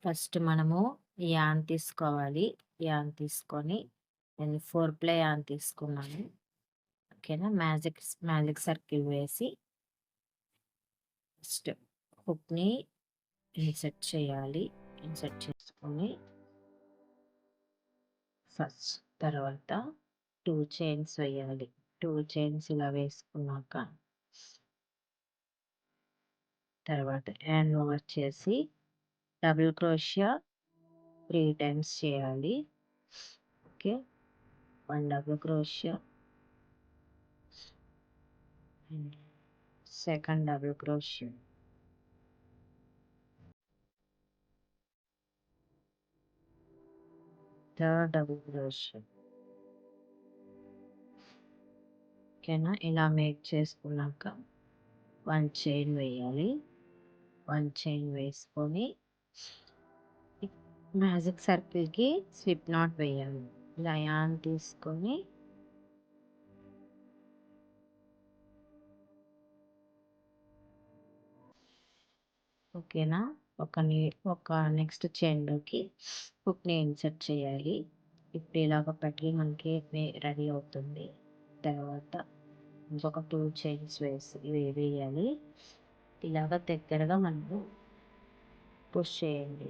First మనము an తీసుకోవాలి. An తీసుకొని నేను 4 ప్లే యాన్ తీసుకున్నాను. ఓకేనా. మ్యాజిక్ సర్కిల్ వేసి ఫస్ట్ హుక్‌ని ఇన్సర్ట్ చేయాలి. ఇన్సర్ట్ చేసుకొని ఫస్ట్ తర్వాత 2 చైన్స్ వేయాలి. 2 చైన్స్ ఇలా వేసుకున్నాక తర్వాత హ్యాండ్ ఓవర్ చేసి డబుల్ క్రోషియా 3 టైమ్స్ చేయాలి. Okay. 1 double crochet and second double crochet, third double crochet. ఓకేనా. ఇలా మేక్ చేసుకున్నాక 1 చైన్ వేయాలి. 1 చైన్ వేసుకొని మ్యాజిక్ సర్కిల్కి స్లిప్ నాట్ వేయాలి. ఇలా యాన్ తీసుకొని ఓకేనా. ఒక నెక్స్ట్ చైన్లోకి హుక్ని ఇన్సర్ట్ చేయాలి. ఇప్పుడు ఇలాగ పెట్టి మనకి రెడీ అవుతుంది. తర్వాత ఇంకొక 2 చైన్స్ వేయాలి. ఇలాగ దగ్గరగా మనము పుష్ చేయండి.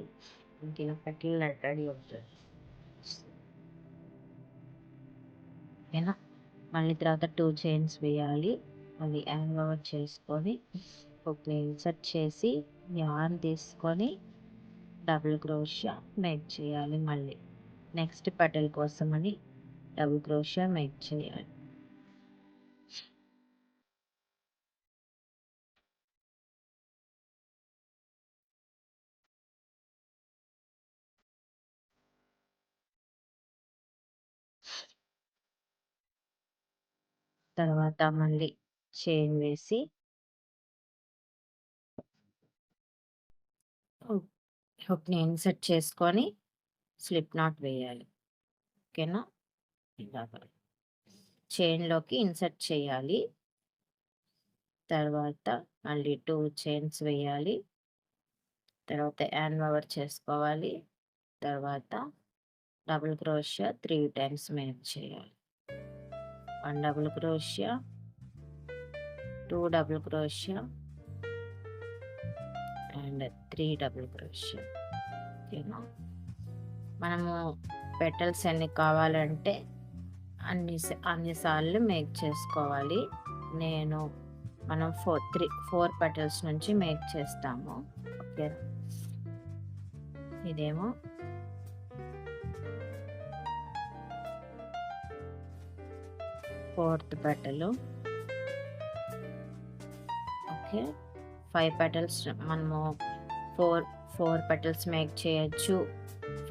ఇంక ఇలా పెట్టి రెడీ అవుతుంది. ఓకేనా. మళ్ళీ తర్వాత 2 చైన్స్ వేయాలి. మళ్ళీ హ్యాంగ్ ఓవర్ చేసుకొని హుక్ని ఇన్సర్ట్ చేసి యాన్ తీసుకొని డబుల్ క్రోషియా మేక్ చేయాలి. మళ్ళీ నెక్స్ట్ పెటల్ కోసమని డబుల్ క్రోషియా మేక్ చేయాలి. తర్వాత మళ్ళీ చైన్ వేసి హుక్ని ఇన్సర్ట్ చేసుకొని స్లిప్ నాట్ వేయాలి. ఓకేనా. ఇలాగ చైన్లోకి ఇన్సర్ట్ చేయాలి. తర్వాత మళ్ళీ 2 చైన్స్ వేయాలి. తర్వాత హ్యాండ్ ఓవర్ చేసుకోవాలి. తర్వాత డబుల్ క్రోషియా 3 టైమ్స్ మేక్ చేయాలి. 1 double క్రోషియా, 2 double crochet and 3 double crochet. ఓకేనా. మనము పెటల్స్ ఎన్ని కావాలంటే అన్నిసార్లు మేక్ చేసుకోవాలి. మనం 4 పెటల్స్ నుంచి మేక్ చేస్తాము. ఓకే. ఇదేమో 4th పెటల్. ఓకే. 5 పెటల్స్ మనము 4 పెటల్స్ మేక్ చేయొచ్చు,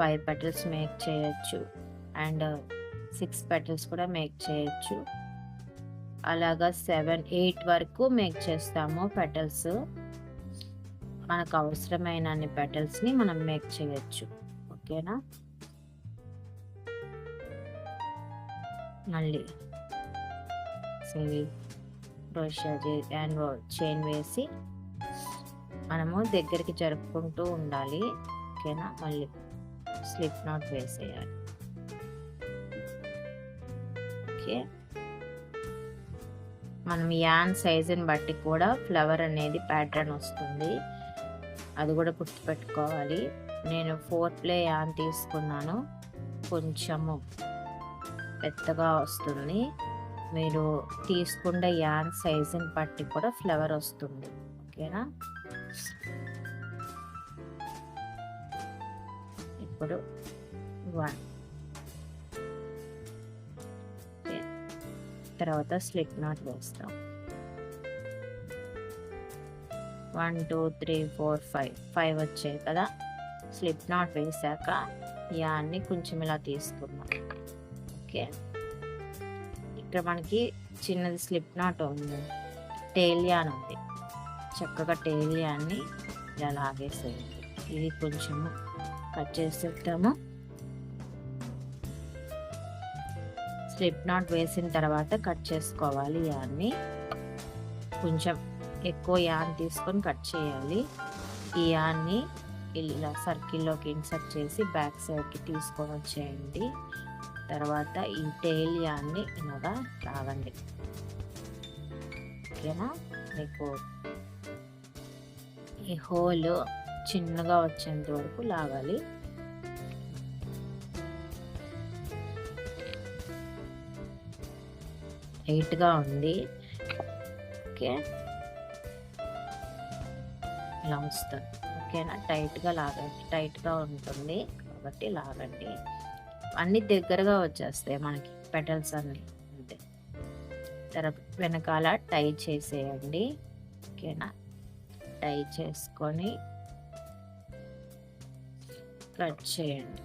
5 పెటల్స్ మేక్ చేయొచ్చు అండ్ 6 పెటల్స్ కూడా మేక్ చేయొచ్చు. అలాగా 7, 8 వరకు మేక్ చేస్తాము పెటల్స్. మనకు అవసరమైన అన్ని పెటల్స్ని మనం మేక్ చేయొచ్చు. ఓకేనా. మళ్ళీ క్రోషియా అండ్ చైన్ వేసి మనము దగ్గరికి జరుపుకుంటూ ఉండాలి. ఓకేనా. మళ్ళీ స్లిప్ నాట్ వేసేయాలి. ఓకే. మనం యాన్ సైజుని బట్టి కూడా ఫ్లవర్ అనేది ప్యాటర్న్ వస్తుంది. అది కూడా గుర్తుపెట్టుకోవాలి. నేను 4 ప్లే యాన్ తీసుకున్నాను. కొంచెము పెద్దగా వస్తుంది. మీరు తీసుకున్న యాన్ సైజుని బట్టి కూడా ఫ్లవర్ వస్తుంది. ఓకేనా. ఇప్పుడు 1 తర్వాత స్లిప్ నాట్ వేస్తాం. 1 2 3 4 5 వచ్చాయి కదా. స్లిప్ నాట్ వేసాక యాన్ని కొంచెం ఇలా తీసుకున్నాం. ఓకే. ఇక్కడ మనకి చిన్నది స్లిప్ నాట్ ఉంది, టేల్ యాన్ ఉంది. చక్కగా టేల్ యాన్ని ఇలా లాగేసేయండి. ఇది కొంచెము కట్ చేసేద్దాము. స్లిప్ నాట్ వేసిన తర్వాత కట్ చేసుకోవాలి యాన్ని. కొంచెం ఎక్కువ యాన్ తీసుకొని కట్ చేయాలి. ఈ యాన్ని ఇలా సర్కిల్లోకి ఇన్సర్ట్ చేసి బ్యాక్ సైడ్కి తీసుకొని వచ్చేయండి. తర్వాత ఈ టెయిల్ యాన్ని ఇలాగా లాగండి. ఓకేనా? మీకు ఈ హోల్ చిన్నగా వచ్చేంత వరకు లాగాలి. టైట్గా ఉంది. ఓకే, ఇలా వస్తుంది. ఓకేనా? టైట్గా లాగండి, టైట్గా ఉంటుంది కాబట్టి లాగండి. అన్నీ దగ్గరగా వచ్చేస్తాయి మనకి పెటల్స్ అన్నీ. అంతే. తర్వాత వెనకాల టై చేసేయండి. ఓకేనా? టై చేసుకొని కట్ చేయండి.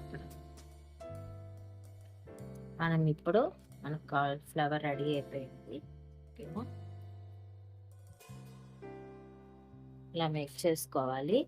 మనం ఇప్పుడు మనకు కాలీఫ్లవర్ రెడీ అయిపోయింది. ఓకేనా? ఇలా మిక్స్ చేసుకోవాలి.